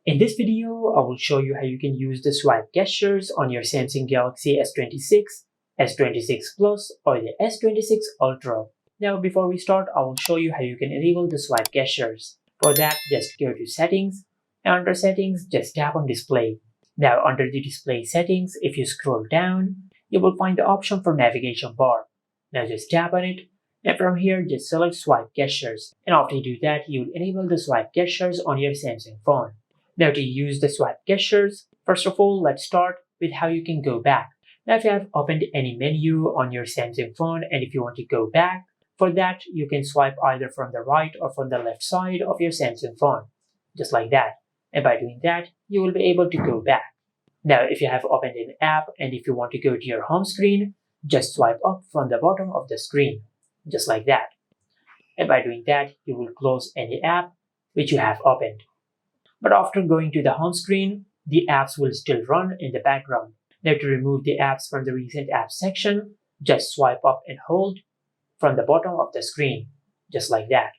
In this video, I will show you how you can use the swipe gestures on your Samsung Galaxy S26, S26 Plus or the S26 Ultra. Now before we start, I will show you how you can enable the swipe gestures. For that, just go to Settings, and under Settings, just tap on Display. Now under the Display settings, if you scroll down, you will find the option for navigation bar. Now just tap on it, and from here just select Swipe Gestures. And after you do that, you will enable the swipe gestures on your Samsung phone. Now to use the swipe gestures, first of all, let's start with how you can go back. Now if you have opened any menu on your Samsung phone and if you want to go back, for that you can swipe either from the right or from the left side of your Samsung phone, just like that. And by doing that, you will be able to go back. Now if you have opened an app and if you want to go to your home screen, just swipe up from the bottom of the screen, just like that. And by doing that, you will close any app which you have opened. But after going to the home screen, the apps will still run in the background. Now to remove the apps from the recent apps section, just swipe up and hold from the bottom of the screen, just like that.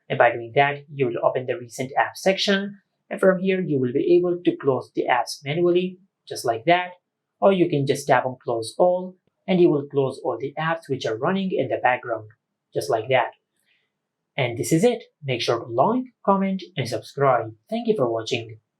And by doing that, you will open the recent apps section, and from here you will be able to close the apps manually, just like that. Or you can just tap on Close All, and you will close all the apps which are running in the background, just like that. And this is it. Make sure to like, comment, and subscribe. Thank you for watching.